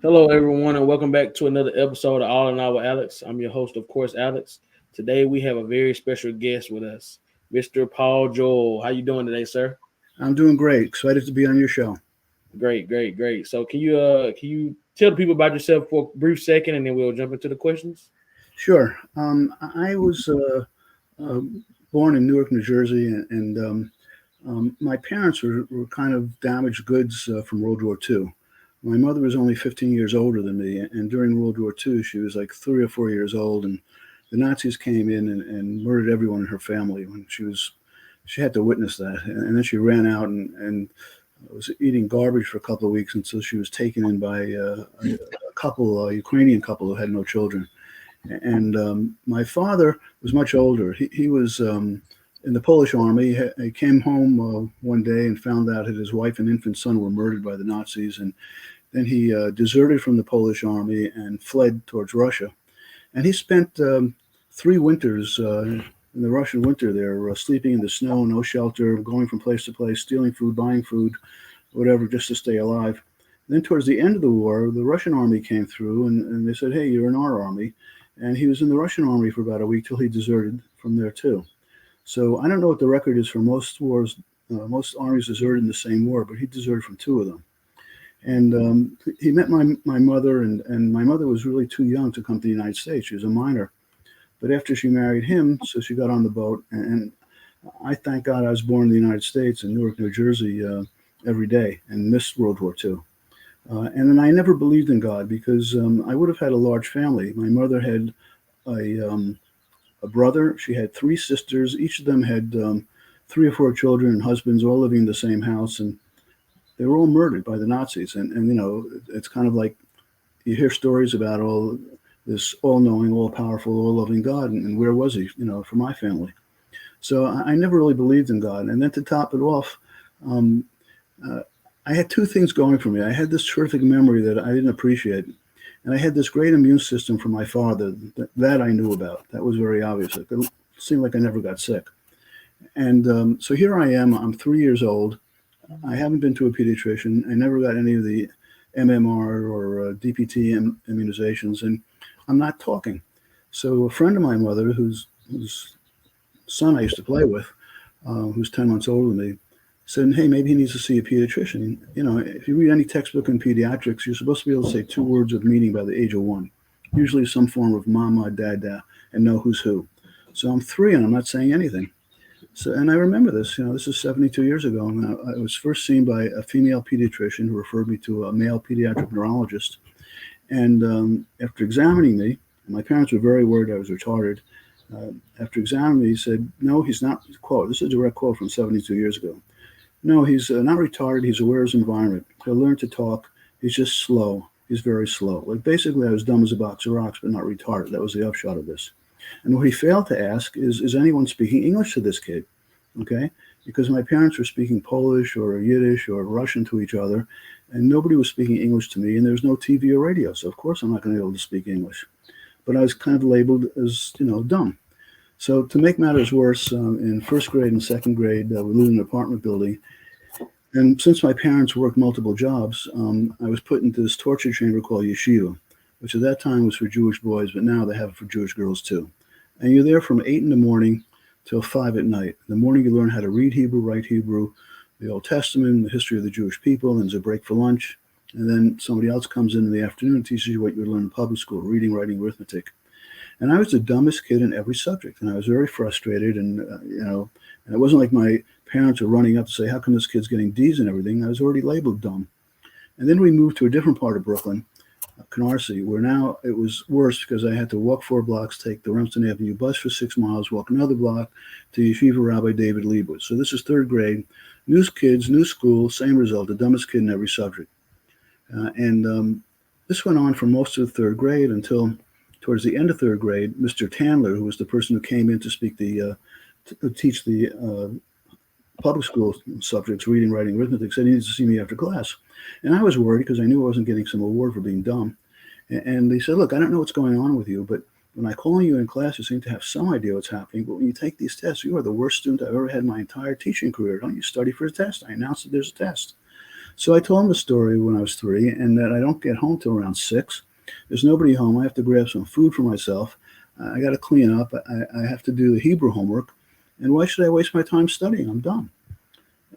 Hello, everyone, and welcome back to another episode of All in All with Alex. I'm your host, of course, Alex. Today, we have a very special guest with us, Mr. Paul Joel. How you doing today, sir? I'm doing great. Excited to be on your show. Great, great, great. So, can you tell the people about yourself for a brief second, and then we'll jump into the questions? Sure. I was uh, born in Newark, New Jersey, and my parents were kind of damaged goods from World War II. My mother was only 15 years older than me, and during World War II, she was like 3 or 4 years old, and the Nazis came in and murdered everyone in her family when she had to witness that, and then she ran out and was eating garbage for a couple of weeks until she was taken in by a couple, a Ukrainian couple who had no children. And my father was much older. He was in the Polish army. He came home one day and found out that his wife and infant son were murdered by the Nazis. And then he deserted from the Polish army and fled towards Russia. And he spent 3 winters in the Russian winter there, sleeping in the snow, no shelter, going from place to place, stealing food, buying food, whatever, just to stay alive. Then towards the end of the war, the Russian army came through and they said, hey, you're in our army. And he was in the Russian army for about a week till he deserted from there too. So I don't know what the record is for most wars. Most armies deserted in the same war, but he deserted from 2 of them. And he met my mother, and my mother was really too young to come to the United States. She was a minor. But after she married him, so she got on the boat. And I thank God I was born in the United States in Newark, New Jersey, every day and missed World War II. And then I never believed in God because I would have had a large family. My mother had a brother. She had 3 sisters. Each of them had 3 or 4 children and husbands, all living in the same house. And they were all murdered by the Nazis. And you know, it's kind of like you hear stories about all this all-knowing, all-powerful, all-loving God. And where was he, you know, for my family? So I never really believed in God. And then to top it off, um, I had 2 things going for me. I had this terrific memory that I didn't appreciate. And I had this great immune system from my father that I knew about. That was very obvious. It seemed like I never got sick. And so here I am. I'm 3 years old. I haven't been to a pediatrician. I never got any of the MMR or DPT immunizations. And I'm not talking. So a friend of my mother, whose son I used to play with, who's 10 months older than me, said, hey, maybe he needs to see a pediatrician. You know, if you read any textbook in pediatrics, you're supposed to be able to say 2 words of meaning by the age of 1, usually some form of mama, dada, and know who's who. So I'm 3 and I'm not saying anything. So, and I remember this, you know, this is 72 years ago. And I was first seen by a female pediatrician who referred me to a male pediatric neurologist. And after examining me, my parents were very worried I was retarded. After examining me, he said, no, he's not, quote, this is a direct quote from 72 years ago. No, he's not retarded. He's aware of his environment. He'll learn to talk. He's just slow. He's very slow. Like basically, I was dumb as a box of rocks, but not retarded. That was the upshot of this. And what he failed to ask is anyone speaking English to this kid? Okay? Because my parents were speaking Polish or Yiddish or Russian to each other, and nobody was speaking English to me, and there was no TV or radio. So, of course, I'm not going to be able to speak English. But I was kind of labeled as, you know, dumb. So to make matters worse, in first grade and second grade, we lived in an apartment building. And since my parents worked multiple jobs, I was put into this torture chamber called yeshiva, which at that time was for Jewish boys, but now they have it for Jewish girls too. And you're there from 8 in the morning till 5 at night. In the morning, you learn how to read Hebrew, write Hebrew, the Old Testament, the history of the Jewish people, and there's a break for lunch. And then somebody else comes in the afternoon and teaches you what you would learn in public school, reading, writing, arithmetic. And I was the dumbest kid in every subject, and I was very frustrated. And you know, and it wasn't like my parents were running up to say, "How come this kid's getting D's and everything?" I was already labeled dumb. And then we moved to a different part of Brooklyn, Canarsie, where now it was worse because I had to walk 4 blocks, take the Rumsden Avenue bus for 6 miles, walk another block to Yeshiva Rabbi David Leibowitz. So this is 3rd grade, new kids, new school, same result, the dumbest kid in every subject. And this went on for most of the 3rd grade until towards the end of 3rd grade, Mr. Tandler, who was the person who came in to speak to teach the public school subjects, reading, writing, arithmetic, said he needs to see me after class. And I was worried because I knew I wasn't getting some award for being dumb. And they said, look, I don't know what's going on with you, but when I call you in class, you seem to have some idea what's happening. But when you take these tests, you are the worst student I've ever had in my entire teaching career. Don't you study for a test? I announced that there's a test. So I told him the story when I was 3, and that I don't get home till around 6. There's nobody home. I have to grab some food for myself. I got to clean up. I have to do the Hebrew homework. And why should I waste my time studying? I'm done.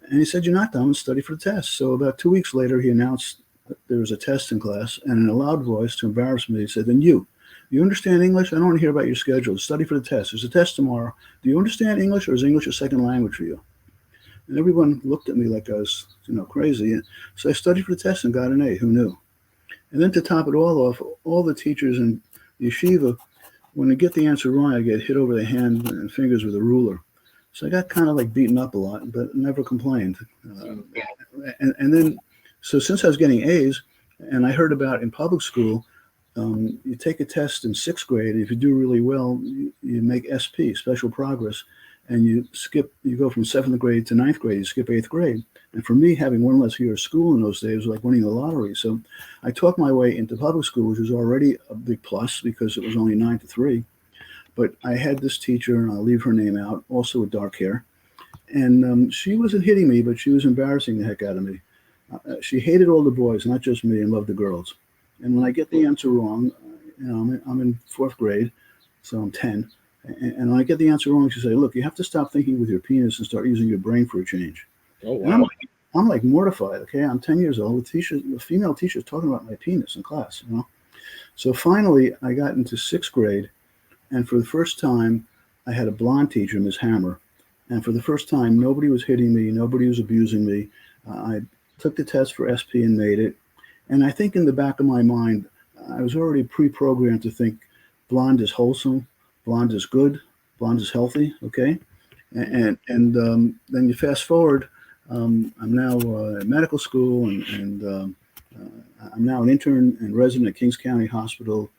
And he said, "You're not done. Study for the test." So about 2 weeks later, he announced that there was a test in class, and in a loud voice, to embarrass me, he said, "Then you understand English? I don't want to hear about your schedule. Study for the test. There's a test tomorrow. Do you understand English, or is English a second language for you?" And everyone looked at me like I was, crazy. And so I studied for the test and got an A. Who knew? And then to top it all off, all the teachers in yeshiva, when they get the answer wrong, I get hit over the hand and fingers with a ruler. So I got kind of like beaten up a lot, but never complained. And then, so since I was getting A's, and I heard about in public school, you take a test in 6th grade. If you do really well, you make SP, special progress, and you go from 7th grade to 9th grade, you skip 8th grade. And for me, having one less year of school in those days was like winning the lottery. So I talked my way into public school, which was already a big plus because it was only 9 to 3. But I had this teacher, and I'll leave her name out, also with dark hair. And she wasn't hitting me, but she was embarrassing the heck out of me. She hated all the boys, not just me, and loved the girls. And when I get the answer wrong, I'm in 4th grade, so I'm 10. And when I get the answer wrong, she say, "Look, you have to stop thinking with your penis and start using your brain for a change." Oh, And I'm wow. like mortified. Okay, I'm 10 years old. The female teacher's talking about my penis in class. So finally, I got into 6th grade, and for the first time, I had a blonde teacher, Ms. Hammer. And for the first time, nobody was hitting me, nobody was abusing me. I took the test for SP and made it. And I think in the back of my mind, I was already pre-programmed to think blonde is wholesome, blonde is good, blonde is healthy. Okay, and then you fast forward. I'm now at medical school, and I'm now an intern and resident at Kings County Hospital,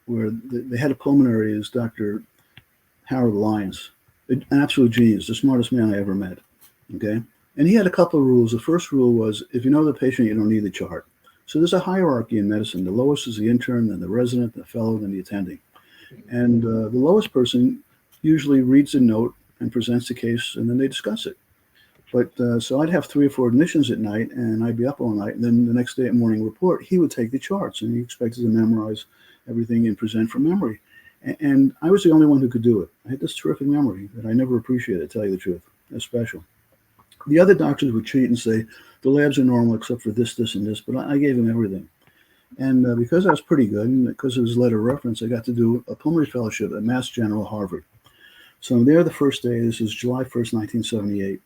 where the head of pulmonary is Dr. Harold Lyons, an absolute genius, the smartest man I ever met. Okay, and he had a couple of rules. The first rule was, if you know the patient, you don't need the chart. So there's a hierarchy in medicine. The lowest is the intern, then the resident, the fellow, then the attending. And the lowest person usually reads a note and presents the case, and then they discuss it. But so I'd have 3 or 4 admissions at night, and I'd be up all night. And then the next day at morning report, he would take the charts, and he expected to memorize everything and present from memory. And I was the only one who could do it. I had this terrific memory that I never appreciated, to tell you the truth. It's special. The other doctors would cheat and say, the labs are normal except for this, this, and this, but I gave him everything. And because I was pretty good, and because of his letter of reference, I got to do a pulmonary fellowship at Mass General, Harvard. So I'm there the first day. This is July 1st, 1978.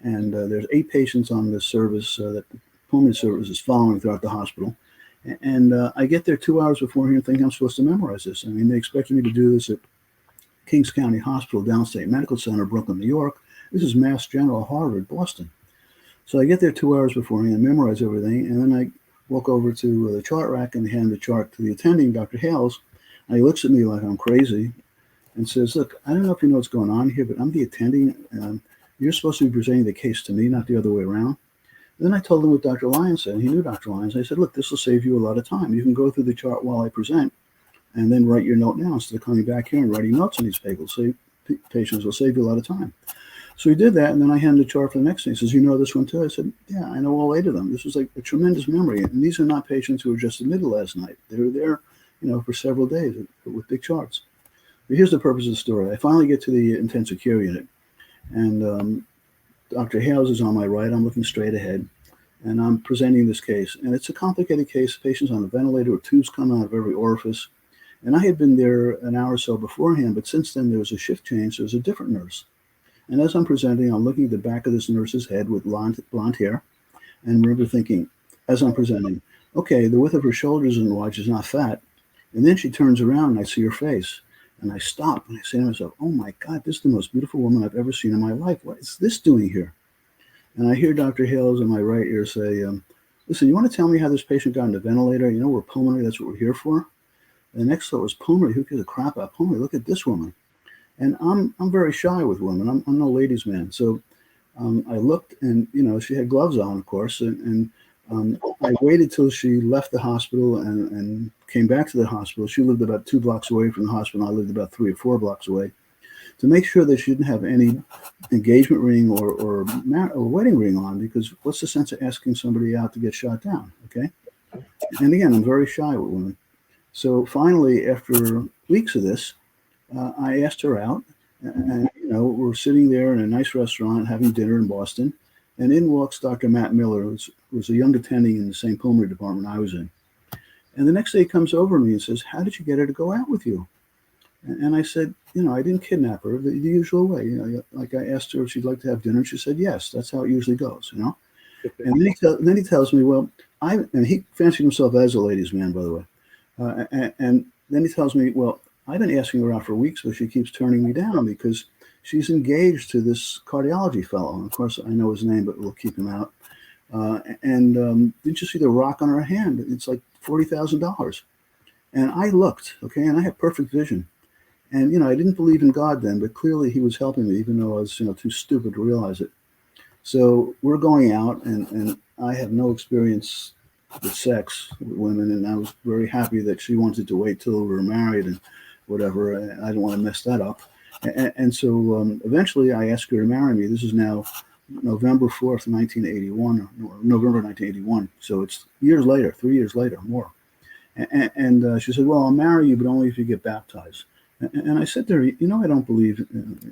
And there's 8 patients on this service that the pulmonary service is following throughout the hospital. And I get there 2 hours beforehand thinking I'm supposed to memorize this. I mean, they expected me to do this at Kings County Hospital, Downstate Medical Center, Brooklyn, New York. This is Mass General, Harvard, Boston. So I get there 2 hours beforehand, memorize everything, and then I walk over to the chart rack and hand the chart to the attending, Dr. Hales. And he looks at me like I'm crazy and says, "Look, I don't know if you know what's going on here, but I'm the attending. You're supposed to be presenting the case to me, not the other way around." And then I told him what Dr. Lyons said. He knew Dr. Lyons. I said, "Look, this will save you a lot of time. You can go through the chart while I present and then write your note now instead of coming back here and writing notes on these patients will save you a lot of time." So he did that, and then I handed the chart for the next thing. He says, "You know this one too?" I said, "Yeah, I know all 8 of them." This was like a tremendous memory. And these are not patients who were just admitted last night. They were there, for several days with big charts. But here's the purpose of the story. I finally get to the intensive care unit, and Dr. Hales is on my right. I'm looking straight ahead, and I'm presenting this case. And it's a complicated case. Patients on a ventilator with tubes coming out of every orifice. And I had been there an hour or so beforehand, but since then there was a shift change. There was a different nurse. And as I'm presenting, I'm looking at the back of this nurse's head with blonde hair, and remember thinking, as I'm presenting, okay, the width of her shoulders and wide, she's not fat. And then she turns around and I see her face. And I stop and I say to myself, "Oh my God, this is the most beautiful woman I've ever seen in my life. What is this doing here?" And I hear Dr. Hales in my right ear say, "Listen, you want to tell me how this patient got on the ventilator? We're pulmonary, that's what we're here for." And the next thought was, pulmonary, who gives a crap about pulmonary? Look at this woman. And I'm very shy with women. I'm no ladies' man. So I looked, and she had gloves on, of course, and I waited till she left the hospital and came back to the hospital. She lived about 2 blocks away from the hospital. I lived about 3 or 4 blocks away. to make sure that she didn't have any engagement ring or wedding ring on, because what's the sense of asking somebody out to get shot down? Okay. And again, I'm very shy with women. So finally, after weeks of this, I asked her out, and we're sitting there in a nice restaurant having dinner in Boston, and in walks Dr. Matt Miller, who was a young attending in the same pulmonary department I was in. And the next day he comes over to me and says, "How did you get her to go out with you?" And I said, I didn't kidnap her the usual way. Like I asked her if she'd like to have dinner, and she said yes. That's how it usually goes. And then he tells me, well, and he fancied himself as a ladies' man, by the way. And then he tells me, well, I've been asking her out for weeks, but she keeps turning me down because she's engaged to this cardiology fellow. And of course, I know his name, but we'll keep him out. Didn't you see the rock on her hand? It's like $40,000. And I looked, okay, and I had perfect vision. And, I didn't believe in God then, but clearly he was helping me, even though I was, too stupid to realize it. So we're going out, and I have no experience with sex with women, and I was very happy that she wanted to wait till we were married and whatever. I didn't want to mess that up. And so eventually I asked her to marry me. This is now November 4th, 1981, or November 1981. So it's years later, 3 years later, more. And she said, well, I'll marry you, but only if you get baptized. And I said to her, I don't believe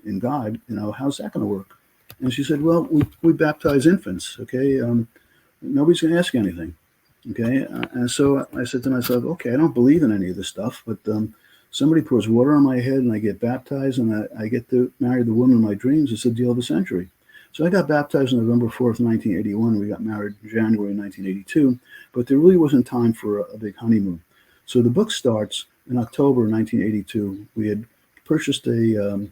in God. How's that going to work? And she said, well, we baptize infants, okay? Nobody's going to ask you anything, okay? And so I said to myself, okay, I don't believe in any of this stuff, but somebody pours water on my head and I get baptized and I get to marry the woman of my dreams. It's the deal of the century. So I got baptized on November 4th, 1981. We got married in January 1982, but there really wasn't time for a big honeymoon. So the book starts in October 1982. We had purchased a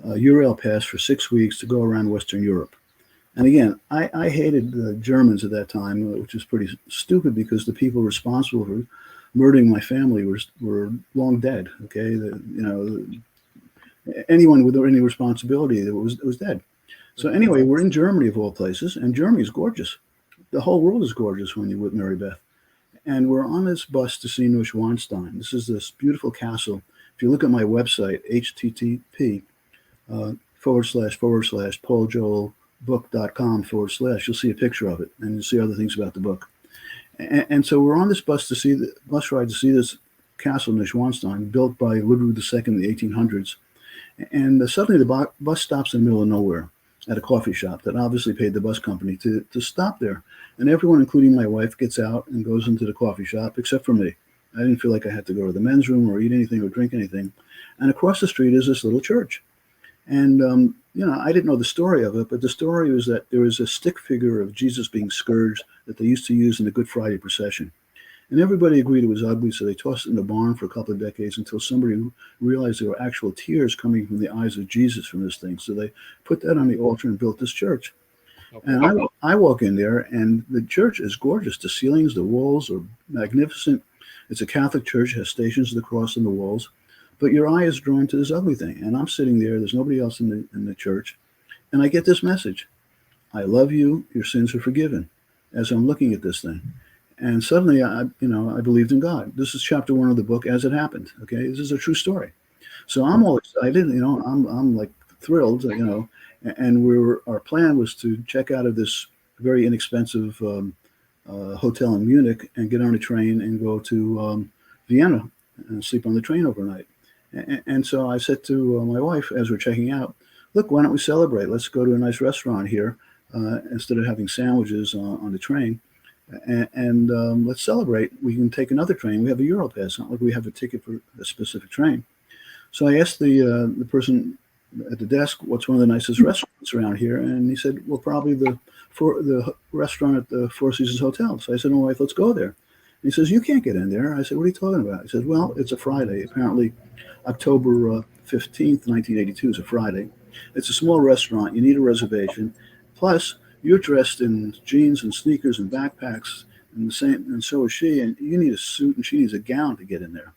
Eurail pass for 6 weeks to go around Western Europe. And again, I hated the Germans at that time, which is pretty stupid because the people responsible for murdering my family were long dead. Okay, anyone with any responsibility was dead. So anyway, we're in Germany of all places, and Germany is gorgeous. The whole world is gorgeous when you're with Mary Beth. And we're on this bus to see Neuschwanstein. This is this beautiful castle. If you look at my website, http // pauljoelbook.com/, you'll see a picture of it, and you'll see other things about the book. And so we're on this bus ride to see this castle, Neuschwanstein, built by Ludwig II in the 1800s. And suddenly the bus stops in the middle of nowhere at a coffee shop that obviously paid the bus company to stop there. And everyone, including my wife, gets out and goes into the coffee shop, except for me. I didn't feel like I had to go to the men's room or eat anything or drink anything. And across the street is this little church. And, I didn't know the story of it, but the story was that there was a stick figure of Jesus being scourged that they used to use in the Good Friday procession. And everybody agreed it was ugly, so they tossed it in the barn for a couple of decades until somebody realized there were actual tears coming from the eyes of Jesus from this thing. So they put that on the altar and built this church. Okay. And I walk in there, and the church is gorgeous. The ceilings, the walls are magnificent. It's a Catholic church, it has Stations of the Cross on the walls. But your eye is drawn to this ugly thing. And I'm sitting there. There's nobody else in the church. And I get this message. I love you. Your sins are forgiven. As I'm looking at this thing. And suddenly, I believed in God. This is chapter 1 of the book as it happened. Okay, this is a true story. So I'm all excited. I'm like thrilled. And our plan was to check out of this very inexpensive hotel in Munich and get on a train and go to Vienna and sleep on the train overnight. And so I said to my wife as we're checking out, look, why don't we celebrate? Let's go to a nice restaurant here instead of having sandwiches on the train. And let's celebrate. We can take another train. We have a Europass. It's not like we have a ticket for a specific train. So I asked the person at the desk, what's one of the nicest restaurants around here? And he said, well, probably the restaurant at the Four Seasons Hotel. So I said, well, let's go there. And he says, you can't get in there. I said, what are you talking about? He says, well, it's a Friday. Apparently, October 15th, 1982 is a Friday. It's a small restaurant. You need a reservation. Plus, you're dressed in jeans and sneakers and backpacks and so is she. And you need a suit and she needs a gown to get in there.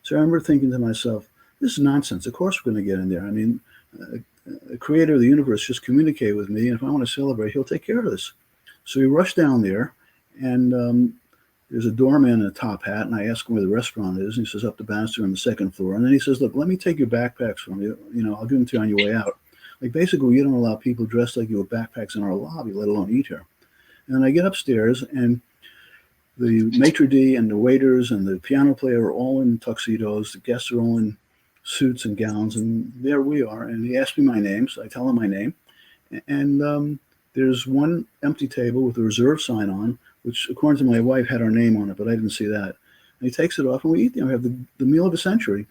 So I remember thinking to myself, this is nonsense. Of course we're going to get in there. I mean, the creator of the universe just communicated with me. And if I want to celebrate, he'll take care of this. So we rushed down there. And there's a doorman in a top hat, and I ask him where the restaurant is, and he says up the banister on the second floor. And then he says, "Look, let me take your backpacks from you. I'll give them to you on your way out." Like basically, you don't allow people dressed like you with backpacks in our lobby, let alone eat here. And I get upstairs, and the maitre d' and the waiters and the piano player are all in tuxedos. The guests are all in suits and gowns, and there we are. And he asked me my name, so I tell him my name. And there's one empty table with a reserve sign on, which, according to my wife, had our name on it, but I didn't see that. And he takes it off, and we eat. We have the meal of the century.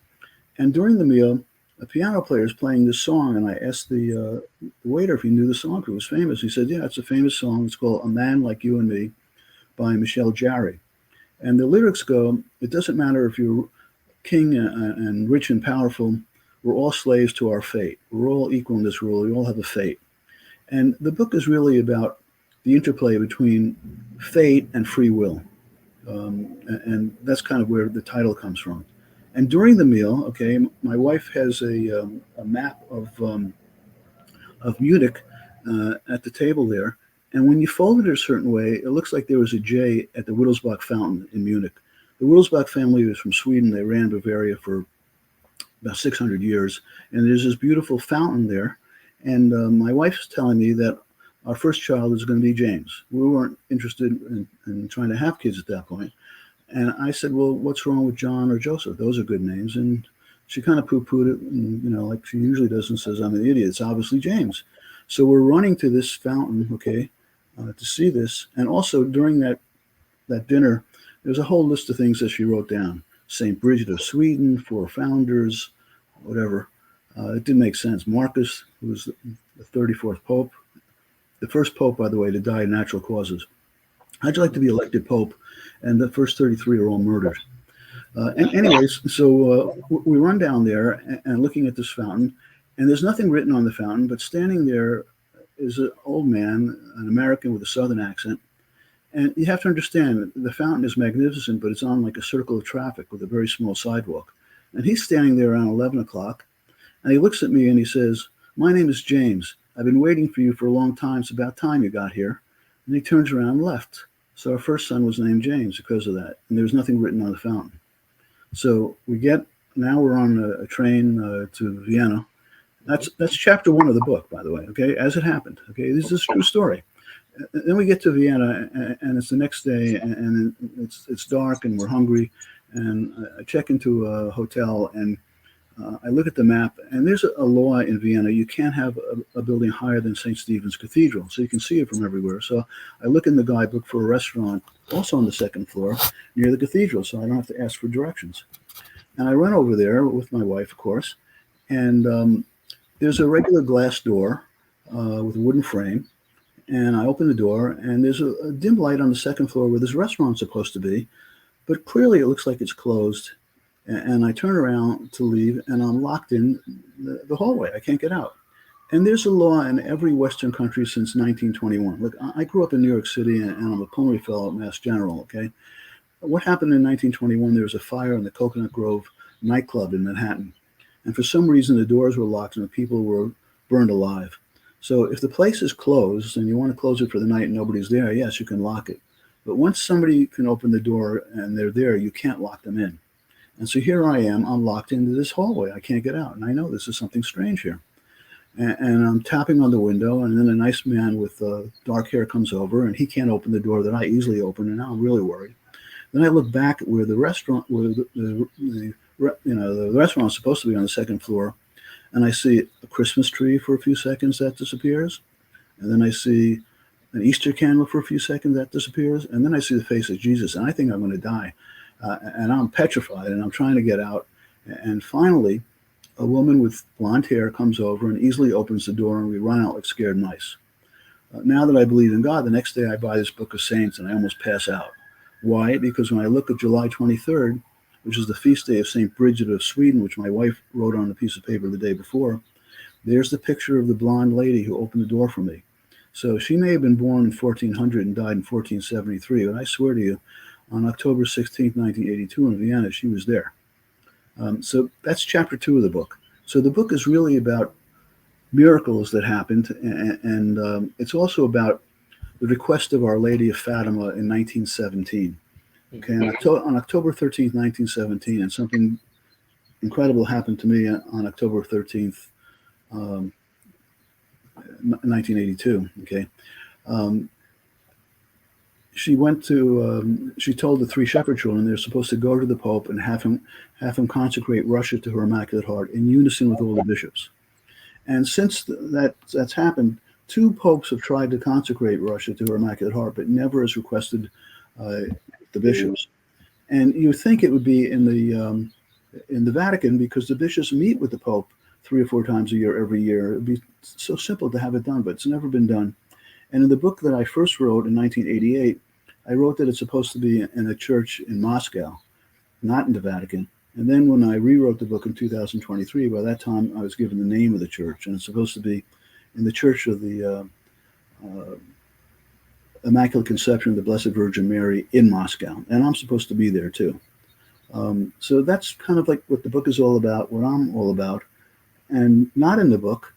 And during the meal, a piano player is playing this song, and I asked the waiter if he knew the song, because it was famous. He said, "Yeah, it's a famous song. It's called 'A Man Like You and Me' by Michel Jarre." And the lyrics go, "It doesn't matter if you're king and rich and powerful. We're all slaves to our fate. We're all equal in this world. We all have a fate." And the book is really about the interplay between fate and free will. And that's kind of where the title comes from. And during the meal, okay, my wife has a map of Munich at the table there. And when you fold it a certain way, it looks like there was a J at the Wittelsbach fountain in Munich. The Wittelsbach family was from Sweden. They ran Bavaria for about 600 years. And there's this beautiful fountain there. And my wife's telling me that our first child is going to be James. We weren't interested in trying to have kids at that point. And I said, "Well, what's wrong with John or Joseph? Those are good names." And she kind of poo-pooed it, and, like she usually does, and says, "I'm an idiot. It's obviously James." So we're running to this fountain, okay, to see this. And also during that dinner, there's a whole list of things that she wrote down. St. Bridget of Sweden, 4 founders, whatever. It didn't make sense. Marcus, who was the 34th Pope, the first Pope, by the way, to die of natural causes. How'd you like to be elected Pope? And the first 33 are all murdered. Anyways, so we run down there and looking at this fountain, and there's nothing written on the fountain, but standing there is an old man, an American with a Southern accent. And you have to understand, the fountain is magnificent, but it's on like a circle of traffic with a very small sidewalk. And he's standing there around 11 o'clock, and he looks at me and he says, "My name is James. I've been waiting for you for a long time. It's about time you got here." And he turns around and left. So our first son was named James because of that. And there was nothing written on the fountain. So now we're on a train to Vienna. That's chapter 1 of the book, by the way, okay, as it happened. Okay, this is a true story. Then we get to Vienna, and it's the next day, and it's dark, and we're hungry. And I check into a hotel, and I look at the map, and there's a law in Vienna. You can't have a building higher than St. Stephen's Cathedral, so you can see it from everywhere. So I look in the guidebook for a restaurant, also on the second floor, near the cathedral, so I don't have to ask for directions. And I run over there with my wife, of course, and there's a regular glass door with a wooden frame, and I open the door, and there's a dim light on the second floor where this restaurant's supposed to be, but clearly it looks like it's closed. And I turn around to leave, and I'm locked in the hallway. I can't get out. And there's a law in every Western country since 1921. Look, I grew up in New York City, and I'm a pulmonary fellow at Mass General, okay? What happened in 1921, there was a fire in the Coconut Grove nightclub in Manhattan. And for some reason, the doors were locked, and the people were burned alive. So if the place is closed, and you want to close it for the night and nobody's there, yes, you can lock it. But once somebody can open the door and they're there, you can't lock them in. And so here I am, I'm locked into this hallway. I can't get out. And I know this is something strange here. And I'm tapping on the window, and then a nice man with dark hair comes over, and he can't open the door that I easily open, and now I'm really worried. Then I look back at where the restaurant, where the restaurant is supposed to be on the second floor, and I see a Christmas tree for a few seconds that disappears. And then I see an Easter candle for a few seconds that disappears. And then I see the face of Jesus, and I think I'm going to die. And I'm petrified, and I'm trying to get out. And finally, a woman with blonde hair comes over and easily opens the door, and we run out like scared mice. Now that I believe in God, the next day I buy this book of saints, and I almost pass out. Why? Because when I look at July 23rd, which is the feast day of St. Bridget of Sweden, which my wife wrote on a piece of paper the day before, there's the picture of the blonde lady who opened the door for me. So she may have been born in 1400 and died in 1473, but I swear to you, on October 16, 1982 in Vienna, she was there. So that's chapter 2 of the book. So the book is really about miracles that happened, and it's also about the request of Our Lady of Fatima in 1917. Okay, on October 13th, 1917, and something incredible happened to me on October 13th, 1982. Okay, um, she told the three shepherd children they're supposed to go to the Pope and have him consecrate Russia to her Immaculate Heart in unison with all the bishops. And since that's happened, two popes have tried to consecrate Russia to her Immaculate Heart, but never as requested uh, the bishops. And you think it would be in the Vatican because the bishops meet with the Pope 3 or 4 times a year every year. It'd be so simple to have it done, but it's never been done. And in the book that I first wrote in 1988, I wrote that it's supposed to be in a church in Moscow, not in the Vatican. And then when I rewrote the book in 2023, by that time I was given the name of the church, and it's supposed to be in the Church of the Immaculate Conception of the Blessed Virgin Mary in Moscow. And I'm supposed to be there too. So that's kind of like what the book is all about, what I'm all about. And not in the book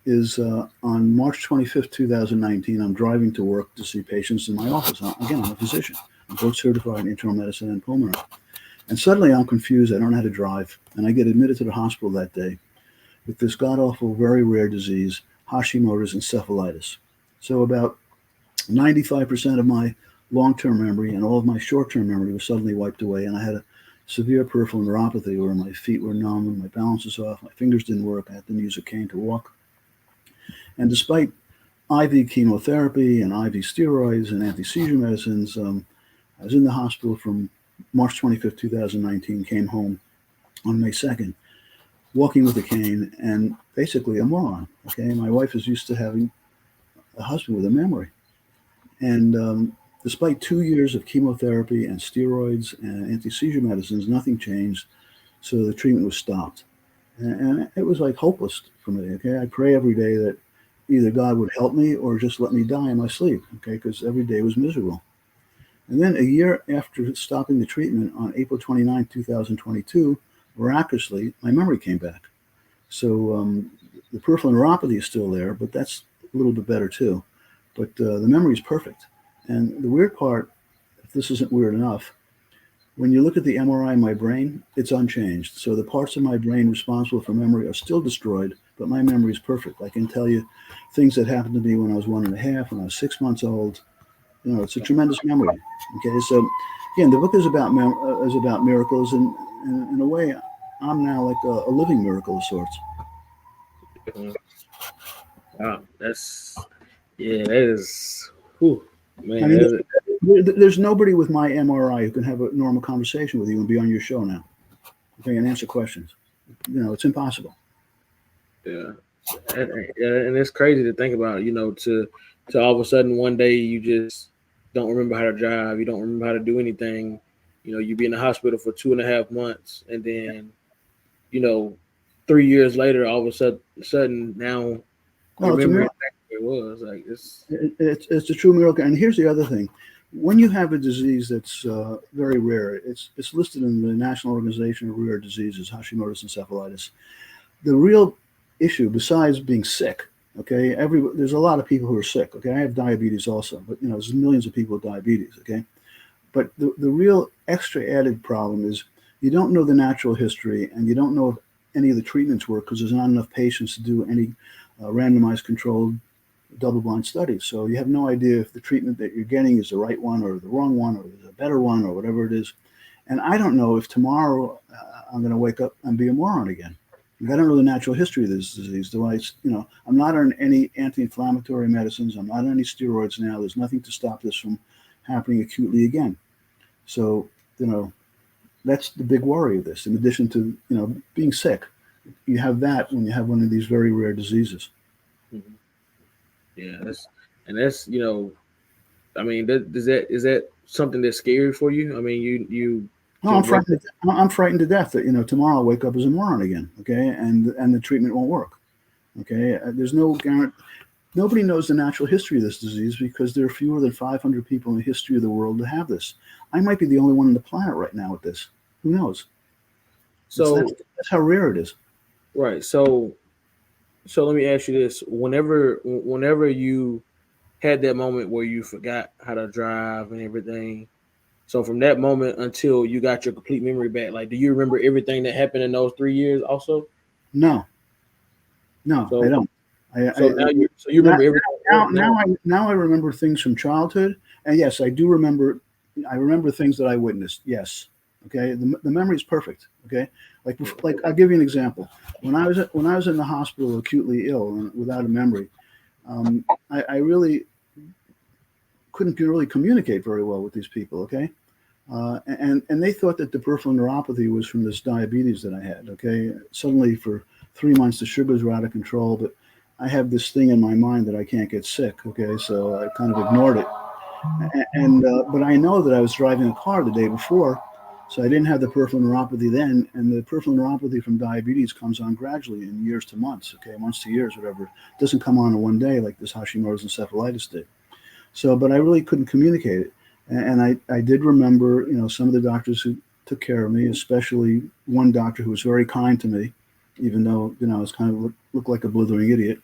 is on March 25th, 2019, I'm driving to work to see patients in my office. Again, I'm a physician. I'm both certified in internal medicine and pulmonary. And suddenly I'm confused. I don't know how to drive. And I get admitted to the hospital that day with this god-awful, very rare disease, Hashimoto's encephalitis. So about 95% of my long-term memory and all of my short-term memory was suddenly wiped away. And I had a severe peripheral neuropathy where my feet were numb and my balance was off. My fingers didn't work. I had to use a cane to walk. And despite IV chemotherapy and IV steroids and anti-seizure medicines, I was in the hospital from March 25th, 2019, came home on May 2nd, walking with a cane and basically a moron. Okay, my wife is used to having a husband with a memory. And despite 2 years of chemotherapy and steroids and anti-seizure medicines, nothing changed. So the treatment was stopped. And it was like hopeless for me. Okay, I pray every day that either God would help me or just let me die in my sleep. Okay, because every day was miserable. And then a year after stopping the treatment on April 29, 2022, miraculously, my memory came back. So the peripheral neuropathy is still there, but that's a little bit better too. But the memory is perfect. And the weird part, if this isn't weird enough, when you look at the MRI in my brain, it's unchanged. So the parts of my brain responsible for memory are still destroyed, but my memory is perfect. I can tell you things that happened to me when I was 1.5, when I was 6 months old. You know, it's a tremendous memory. Okay, so again, the book is about miracles, and in a way, I'm now like a living miracle of sorts. Wow, that is, whew, I man. mean, there's nobody with my MRI who can have a normal conversation with you and be on your show now, okay, and answer questions. You know, it's impossible. Yeah, and it's crazy to think about. To all of a sudden one day you just don't remember how to drive. You don't remember how to do anything. You be in the hospital for 2.5 months, and then 3 years later, all of a sudden now No, your it's a memory miracle. is back where it was. Like it's It's a true miracle. And here's the other thing: when you have a disease that's very rare, it's listed in the National Organization of Rare Diseases, Hashimoto's encephalitis. The real issue, besides being sick, okay, there's a lot of people who are sick. Okay, I have diabetes also, but there's millions of people with diabetes. Okay, but the real extra added problem is you don't know the natural history and you don't know if any of the treatments work because there's not enough patients to do any randomized controlled double-blind studies. So you have no idea if the treatment that you're getting is the right one or the wrong one or the better one or whatever it is. And I don't know if tomorrow I'm going to wake up and be a moron again. I don't know the natural history of this disease. I'm not on any anti-inflammatory medicines. I'm not on any steroids now. There's nothing to stop this from happening acutely again. So, that's the big worry of this. In addition to, being sick, you have that when you have one of these very rare diseases. Mhm. Yeah, that's. I mean, is that something that's scary for you? I mean, you No, I'm just wake frightened. I'm frightened to death that tomorrow I'll wake up as a moron again. Okay, and the treatment won't work. Okay, there's no guarantee. Nobody knows the natural history of this disease because there are fewer than 500 people in the history of the world to have this. I might be the only one on the planet right now with this. Who knows? so That's how rare it is. right. So let me ask you this: whenever you had that moment where you forgot how to drive and everything, So from that moment until you got your complete memory back, like, do you remember everything that happened in those 3 years also? No, no, I So don't. so now you Now, remember everything now. now I remember things from childhood, and yes, I do remember. I remember things that I witnessed. Yes, okay. The memory is perfect. Okay, like I'll give you an example. When I was in the hospital acutely ill and without a memory, I really couldn't really communicate very well with these people. Okay, and they thought that the peripheral neuropathy was from this diabetes that I had. Okay, suddenly for 3 months the sugars were out of control, but I have this thing in my mind that I can't get sick. Okay, so I kind of ignored it, and but I know that I was driving a car the day before, so I didn't have the peripheral neuropathy then, and the peripheral neuropathy from diabetes comes on gradually in years to months. Okay, months to years, whatever. It doesn't come on in one day like this Hashimoto's encephalitis did. So, but I really couldn't communicate it. And I did remember, some of the doctors who took care of me, especially one doctor who was very kind to me, even though, I was kind of looked like a blithering idiot.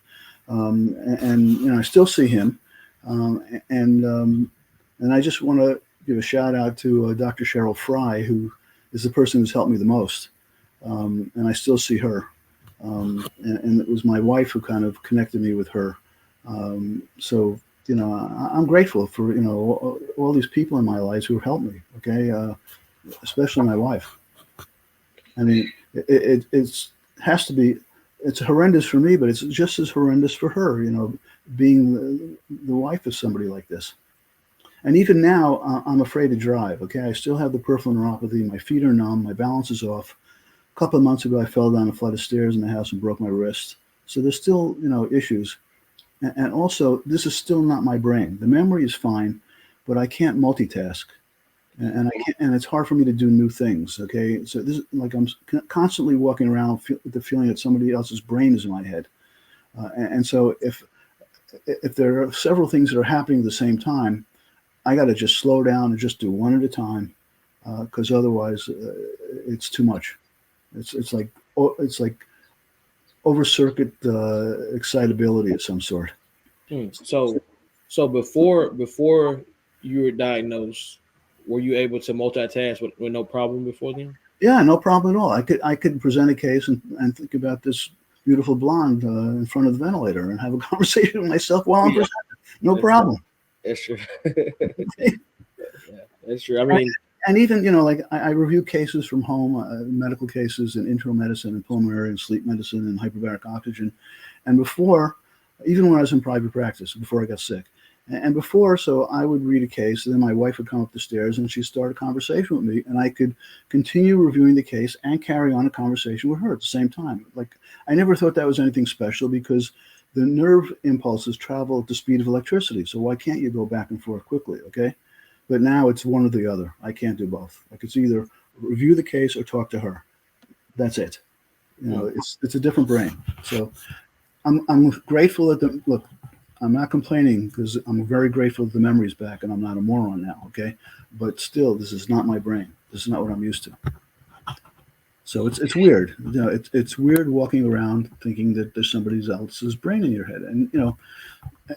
And I still see him. Um, and, um, and I just want to give a shout out to Dr. Cheryl Fry, who is the person who's helped me the most. And I still see her. And it was my wife who kind of connected me with her. So I'm grateful for all these people in my life who helped me. Okay, especially my wife. I mean, it's has to be. It's horrendous for me, but it's just as horrendous for her. Being the wife of somebody like this. And even now, I'm afraid to drive. Okay, I still have the peripheral neuropathy. My feet are numb. My balance is off. A couple of months ago, I fell down a flight of stairs in the house and broke my wrist. So there's still, issues. And also, this is still not my brain. The memory is fine, but I can't multitask, and I can't, and it's hard for me to do new things. Okay, so this is like I'm constantly walking around with the feeling that somebody else's brain is in my head, and so if there are several things that are happening at the same time, I got to just slow down and just do one at a time, because otherwise it's too much. It's like over circuit excitability of some sort. So before you were diagnosed, were you able to multitask with no problem before then? Yeah, no problem at all. I could present a case and think about this beautiful blonde in front of the ventilator and have a conversation with myself while I'm Yeah, presenting. No that's problem. that's true. Yeah, that's true. I mean, And even like I review cases from home, medical cases in internal medicine and pulmonary and sleep medicine and hyperbaric oxygen. And before, even when I was in private practice, before I got sick, and before, so I would read a case, and then my wife would come up the stairs and she'd start a conversation with me, and I could continue reviewing the case and carry on a conversation with her at the same time. Like I never thought that was anything special because the nerve impulses travel at the speed of electricity. So why can't you go back and forth quickly? Okay. But now it's one or the other. I can't do both. Like it's either review the case or talk to her. That's it. It's a different brain. So I'm grateful that look. I'm not complaining because I'm very grateful that the memory's back and I'm not a moron now. Okay, but still, this is not my brain. This is not what I'm used to. So it's weird. It's weird walking around thinking that there's somebody else's brain in your head, and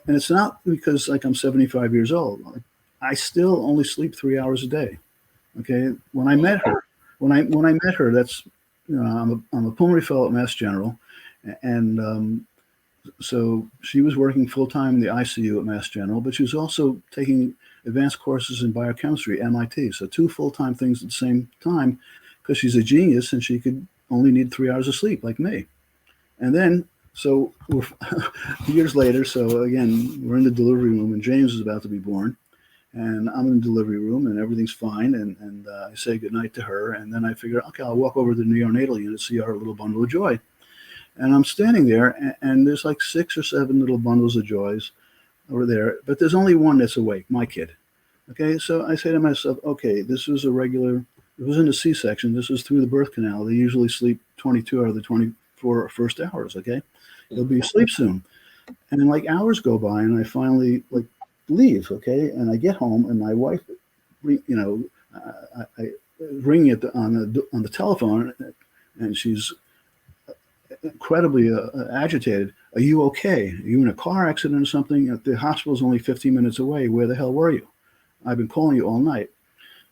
it's not because like I'm 75 years old. Like, I still only sleep 3 hours a day. Okay, when I met her, that's I'm a pulmonary fellow at Mass General, and so she was working full time in the ICU at Mass General, but she was also taking advanced courses in biochemistry at MIT. So two full time things at the same time, because she's a genius and she could only need 3 hours of sleep like me. And then so years later, so again we're in the delivery room and James is about to be born. And I'm in the delivery room and everything's fine. And I say goodnight to her. And then I figure, okay, I'll walk over to the neonatal unit to see our little bundle of joy. And I'm standing there and there's like 6 or 7 little bundles of joys over there. But there's only one that's awake, my kid. Okay, so I say to myself, okay, this was it wasn't a C-section. This was through the birth canal. They usually sleep 22 out of the 24 first hours, okay? They'll be asleep soon. And then like hours go by and I finally like leave, okay, and I get home and my wife, I ringing it on the telephone, and she's incredibly agitated. Are you okay? Are you in a car accident or something? The hospital's only 15 minutes away. Where the hell were you? I've been calling you all night.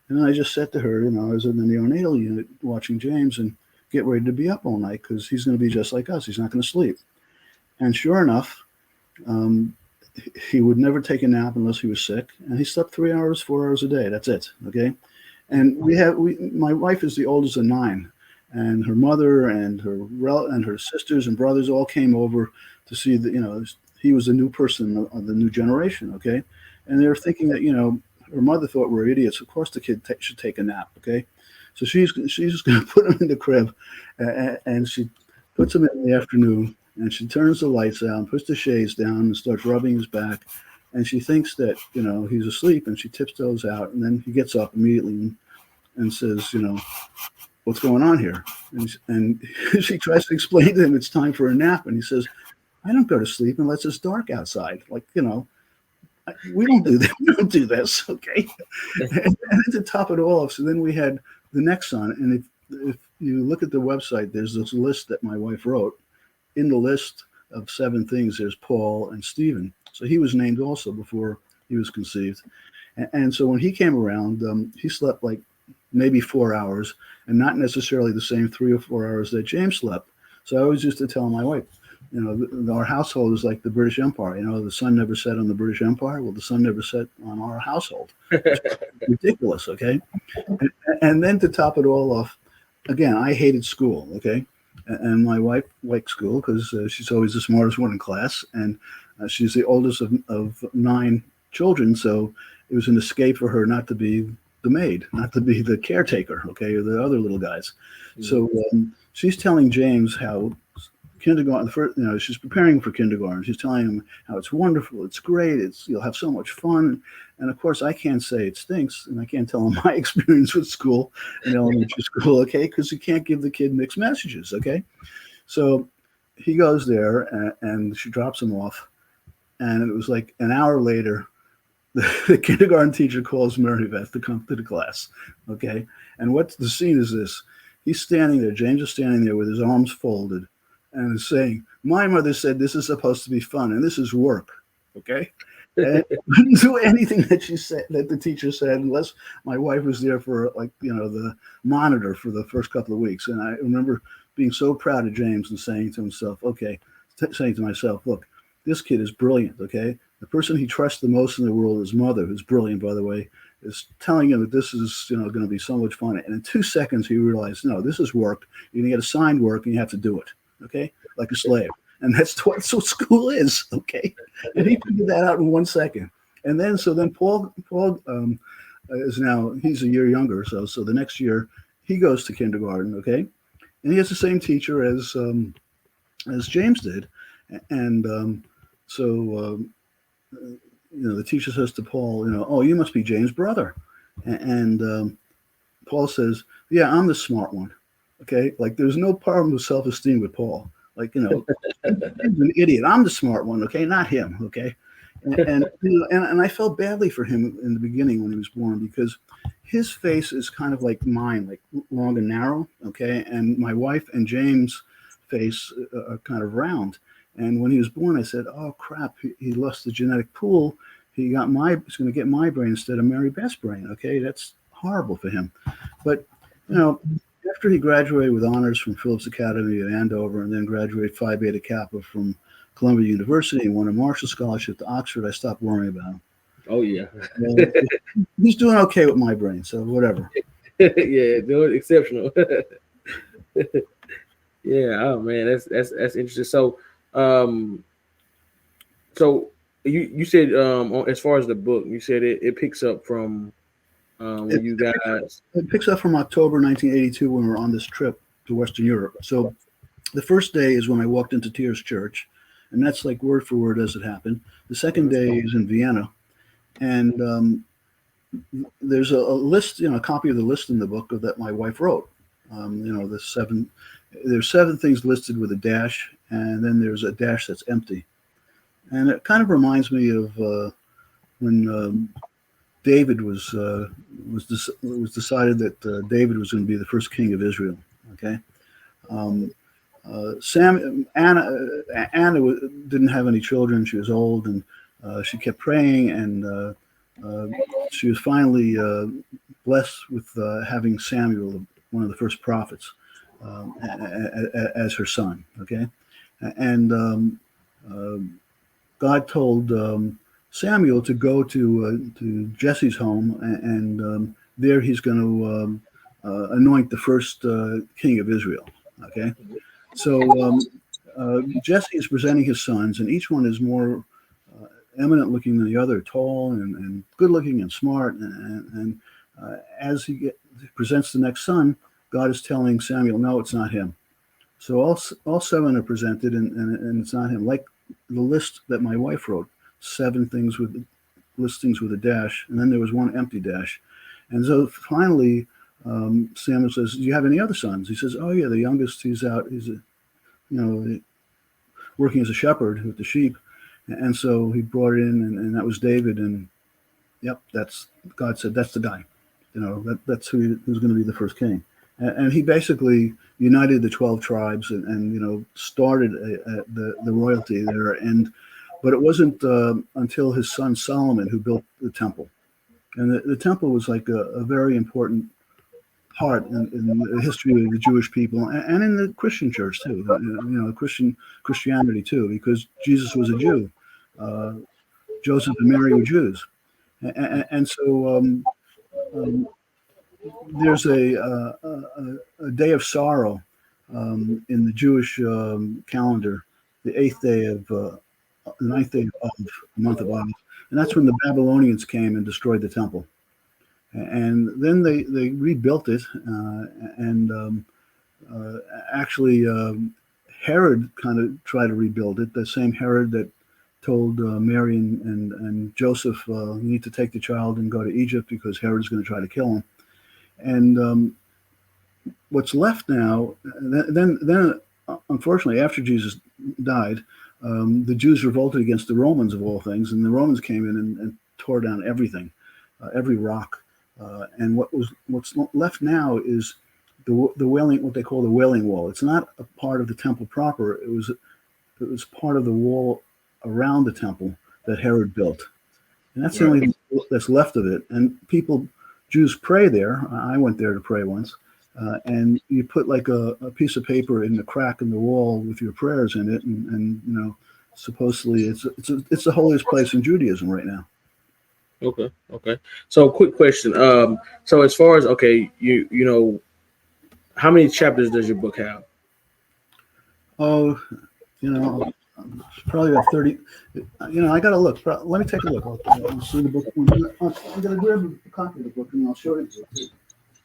And I just said to her, I was in the neonatal unit watching James and get ready to be up all night because he's going to be just like us. He's not going to sleep. And sure enough, um, he would never take a nap unless he was sick, and he slept 3 hours, 4 hours a day. That's it. Okay. And my wife is the oldest of nine, and her mother and her sisters and brothers all came over to see that he was the new person of the new generation. Okay. And they were thinking that her mother thought we're idiots. Of course, the kid should take a nap. Okay. So she's just going to put him in the crib, and she puts him in the afternoon, and she turns the lights out, puts the shades down, and starts rubbing his back. And she thinks that he's asleep, and she tiptoes out, and then he gets up immediately and says, what's going on here? And she tries to explain to him it's time for a nap, and he says, I don't go to sleep unless it's dark outside. We don't do that. We don't do this, okay? And then to top it all off, so then we had the next son, and if you look at the website, there's this list that my wife wrote. In the list of 7 things, there's Paul and Stephen. So he was named also before he was conceived. And so when he came around, he slept like maybe 4 hours, and not necessarily the same 3 or 4 hours that James slept. So I always used to tell my wife, our household is like the British Empire. The sun never set on the British Empire. Well, the sun never set on our household. It's ridiculous, okay? And then to top it all off, again, I hated school, okay? And my wife liked school because she's always the smartest one in class, and she's the oldest of 9 children, so it was an escape for her not to be the maid, not to be the caretaker, okay, or the other little guys. Mm-hmm. So she's telling James how kindergarten, she's preparing for kindergarten. She's telling him how it's wonderful, it's great, you'll have so much fun. And of course, I can't say it stinks, and I can't tell him my experience with school in elementary school, okay, because you can't give the kid mixed messages, okay. So he goes there, and she drops him off, and it was like an hour later, the kindergarten teacher calls Mary Beth to come to the class, okay. And what the scene is this: he's standing there, James is standing there with his arms folded, and is saying, my mother said this is supposed to be fun, and this is work, okay? And couldn't do anything that she said, that the teacher said, unless my wife was there for the monitor for the first couple of weeks. And I remember being so proud of James and saying to himself, saying to myself, look, this kid is brilliant, okay? The person he trusts the most in the world, his mother, who's brilliant, by the way, is telling him that this is going to be so much fun. And in 2 seconds, he realized, no, this is work. You're going to get assigned work, and you have to do it. Okay, like a slave, and that's what school is. Okay, and he figured that out in 1 second. And then Paul is now, he's a year younger, so the next year he goes to kindergarten. Okay, and he has the same teacher as James did, and the teacher says to Paul, oh, you must be James' brother, and Paul says, yeah, I'm the smart one. Okay, like there's no problem with self-esteem with Paul. Like, he's an idiot. I'm the smart one. Okay, not him. Okay, and I felt badly for him in the beginning when he was born, because his face is kind of like mine, like long and narrow. Okay, and my wife and James' face are kind of round. And when he was born, I said, oh crap, he lost the genetic pool. He's going to get my brain instead of Mary Beth's brain. Okay, that's horrible for him. But after he graduated with honors from Phillips Academy at Andover, and then graduated Phi Beta Kappa from Columbia University and won a Marshall Scholarship to Oxford, I stopped worrying about him. Oh, yeah. He's doing okay with my brain, so whatever. Yeah, doing exceptional. Yeah, oh man, that's interesting. So, you said as far as the book, you said it picks up from when you guys. It picks up from October 1982 when we're on this trip to Western Europe. So the first day is when I walked into Tears Church, and that's like word for word as it happened. The second day is in Vienna, and there's a list, a copy of the list in the book that my wife wrote. There's 7 things listed with a dash, and then there's a dash that's empty. And it kind of reminds me of when David was decided that David was going to be the first king of Israel. Okay, Anna didn't have any children. She was old, and she kept praying, and uh, she was finally blessed with having Samuel, one of the first prophets, as her son. Okay, and uh, God told Samuel to go to Jesse's home, and there he's going to anoint the first king of Israel. Okay, so Jesse is presenting his sons, and each one is more eminent looking than the other, tall and good looking and smart. And as presents the next son, God is telling Samuel, no, it's not him. So all seven are presented, and it's not him. Like the list that my wife wrote, seven things with listings with a dash, and then there was one empty dash. And so finally, Samuel says, "Do you have any other sons?" He says, "Oh yeah, the youngest. He's out. He's working as a shepherd with the sheep." And so he brought it in, and that was David. And yep, that's God said that's the guy. That's who's going to be the first king. And he basically united the 12 tribes and started the royalty there. But it wasn't until his son Solomon who built the temple. And the temple was like a very important part in the history of the Jewish people and in the Christian church too, Christianity too, because Jesus was a Jew. Joseph and Mary were Jews. And so there's a day of sorrow in the Jewish calendar, the ninth day of the month of Av, and that's when the Babylonians came and destroyed the temple. And then they rebuilt it, and actually Herod kind of tried to rebuild it. The same Herod that told Mary and Joseph, you need to take the child and go to Egypt because Herod's going to try to kill him. And what's left now, then unfortunately, after Jesus died, the Jews revolted against the Romans of all things, and the Romans came in and tore down everything, every rock. And what's left now is the Wailing, what they call the Wailing Wall. It's not a part of the temple proper. It was part of the wall around the temple that Herod built, and that's the only thing that's left of it. And Jews pray there. I went there to pray once, and you put like a piece of paper in the crack in the wall with your prayers in it, and supposedly it's the holiest place in Judaism right now. Okay. So, quick question. So as far as how many chapters does your book have? Oh, probably about 30. I got to look. Let me take a look. I'll see the book. I'm going to grab a copy of the book and I'll show it to you.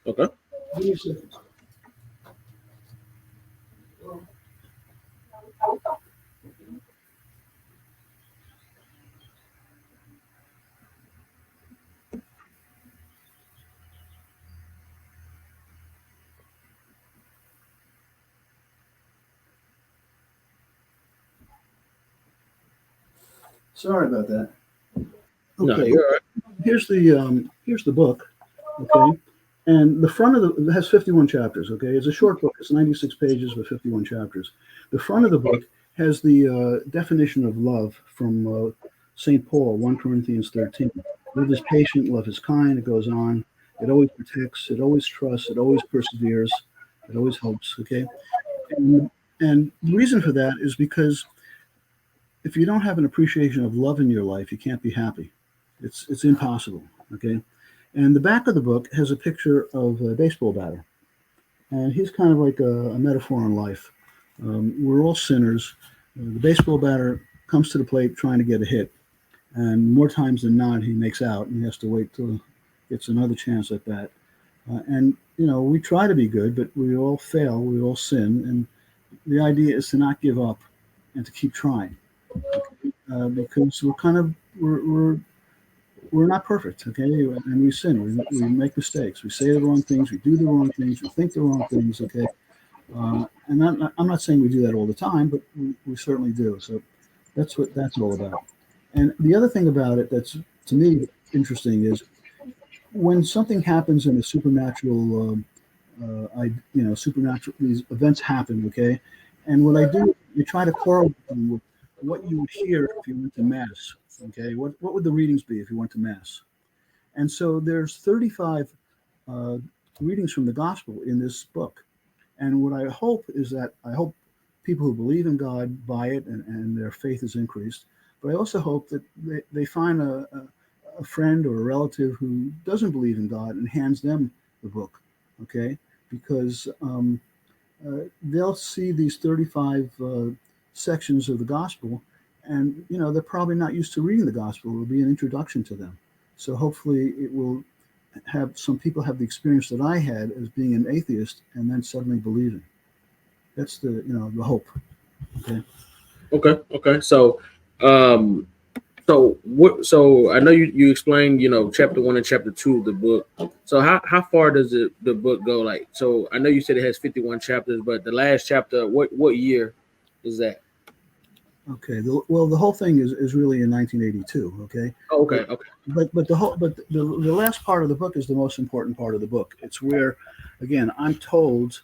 Okay. Give me a second. Sorry about that. Okay. No, you're all right. Here's the book. Okay. And the front of it has 51 chapters. Okay. It's a short book. It's 96 pages with 51 chapters. The front of the book has the definition of love from St. Paul, 1 Corinthians 13. Love is patient, love is kind. It goes on. It always protects. It always trusts. It always perseveres. It always hopes. Okay. And the reason for that is because if you don't have an appreciation of love in your life, you can't be happy. It's impossible. Okay. And the back of the book has a picture of a baseball batter. And he's kind of like a metaphor on life. We're all sinners. The baseball batter comes to the plate trying to get a hit. And more times than not, he makes out and he has to wait till he gets another chance at bat. And we try to be good, but we all fail. We all sin. And the idea is to not give up and to keep trying. Because we're not perfect, okay? And we sin. We make mistakes. We say the wrong things. We do the wrong things. We think the wrong things, okay? And I'm not saying we do that all the time, but we certainly do. So that's what that's all about. And the other thing about it that's, to me, interesting is when something happens in a supernatural, supernatural, these events happen, okay? And what I do, you try to correlate them with what you would hear if you went to Mass, okay? What would the readings be if you went to Mass? And so there's 35 uh, readings from the gospel in this book. And what I hope is that I hope people who believe in God buy it and their faith is increased. But I also hope that they find a friend or a relative who doesn't believe in God and hands them the book, okay? Because they'll see these 35 sections of the gospel, and they're probably not used to reading the gospel. It will be an introduction to them. So hopefully it will have some people have the experience that I had as being an atheist and then suddenly believing. That's the hope. Okay. Okay. Okay. Um, so I know you explained, chapter one and chapter two of the book. So how far does the book go? Like, so I know you said it has 51 chapters, but the last chapter, what year is that? Okay. Well, the whole thing is really in 1982. Okay. Oh, But okay. Okay. the last part of the book is the most important part of the book. It's where, again, I'm told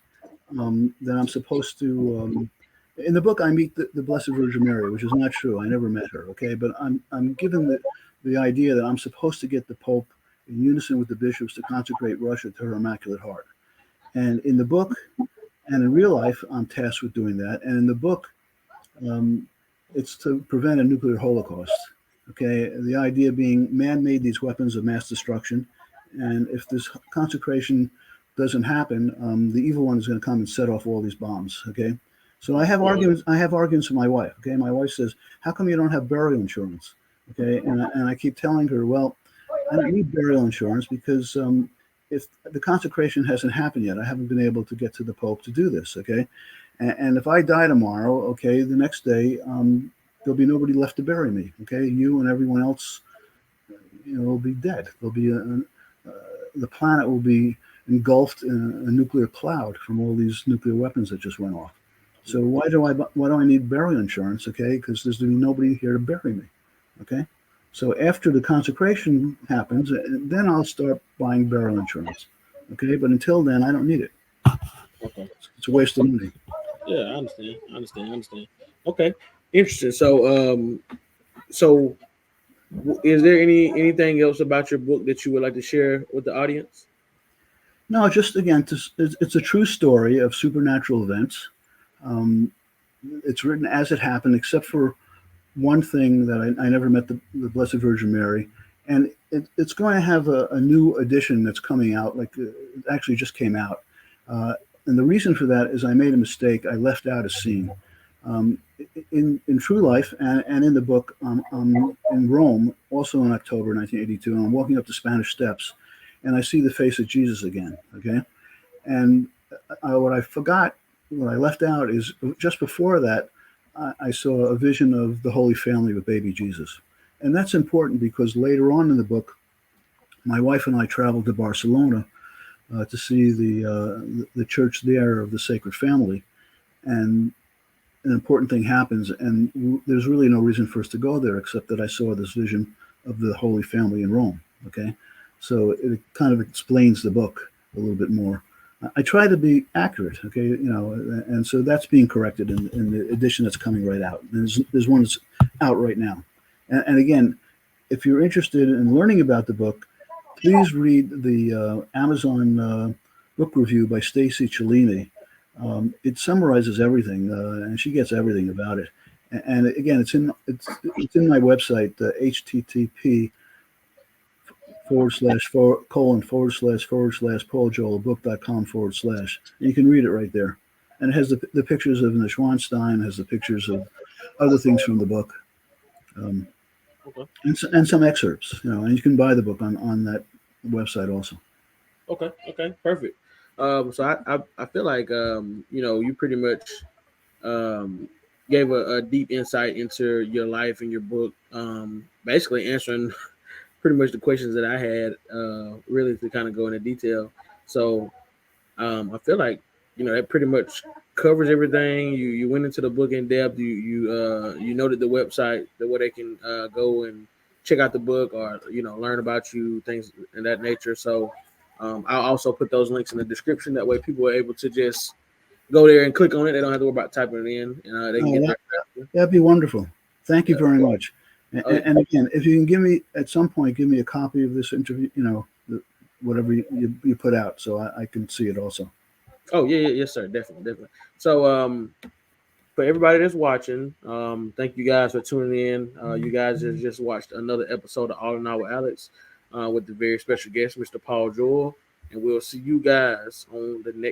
that I'm supposed to. In the book, I meet the Blessed Virgin Mary, which is not true. I never met her. Okay, but I'm given the idea that I'm supposed to get the Pope in unison with the bishops to consecrate Russia to her Immaculate Heart. And in the book and in real life, I'm tasked with doing that. And in the book, um, it's to prevent a nuclear holocaust. Okay, the idea being man made these weapons of mass destruction, and if this consecration doesn't happen, the evil one is going to come and set off all these bombs. Okay, so I have arguments. I have arguments with my wife. Okay, my wife says, "How come you don't have burial insurance?" Okay, and I keep telling her, "Well, I don't need burial insurance because if the consecration hasn't happened yet, I haven't been able to get to the Pope to do this." Okay, and if I die tomorrow, okay, the next day there'll be nobody left to bury me. Okay, you and everyone else, will be dead. There'll be the planet will be engulfed in a nuclear cloud from all these nuclear weapons that just went off. So why do I need burial insurance? Okay, because there's going to be nobody here to bury me. Okay, so after the consecration happens, then I'll start buying burial insurance. Okay, but until then, I don't need it. Okay. It's a waste of money. Yeah, I understand. I understand. I understand. Okay. Interesting. So is there anything else about your book that you would like to share with the audience? No, just again, it's a true story of supernatural events. Um, it's written as it happened, except for one thing that I never met the Blessed Virgin Mary, and it's going to have a new edition that's coming out. Like it actually just came out, and the reason for that is I made a mistake. I left out a scene. Um, in true life and in the book, I'm in Rome, also in October 1982, and I'm walking up the Spanish Steps, and I see the face of Jesus again. Okay, and what I forgot, what I left out is just before that, I saw a vision of the Holy Family with baby Jesus. And that's important because later on in the book, my wife and I traveled to Barcelona to see the church there of the Sacred Family. And an important thing happens, and there's really no reason for us to go there except that I saw this vision of the Holy Family in Rome. Okay, so it kind of explains the book a little bit more. I try to be accurate, okay, and so that's being corrected in the edition that's coming right out. There's one that's out right now, and again, if you're interested in learning about the book, please read the Amazon book review by Stacy Cellini. It summarizes everything, and she gets everything about it. And again, it's in my website, http //pauljoelbook.com/. And you can read it right there. And it has the pictures of Neuschwanstein, has the pictures of other things from the book, um, Okay. and some excerpts, and you can buy the book on that website also. Okay. Okay. Perfect. So I feel like you pretty much um gave a deep insight into your life and your book. Basically answering pretty much the questions that I had. Really to kind of go into detail. So I feel like that pretty much covers everything. You went into the book in depth. You noted the website the way they can go and check out the book or learn about you, things in that nature. So I'll also put those links in the description. That way people are able to just go there and click on it. They don't have to worry about typing it in. They can Oh, get that, there faster. that'd be wonderful. Thank you Yeah. very much. And again, if you can give me at some point, give me a copy of this interview, whatever you put out, so I can see it also. Oh yeah, yes sir, definitely. So for everybody that's watching, thank you guys for tuning in. You guys just watched another episode of All in All with Alex with the very special guest, Mr. Paul Joel, and we'll see you guys on the next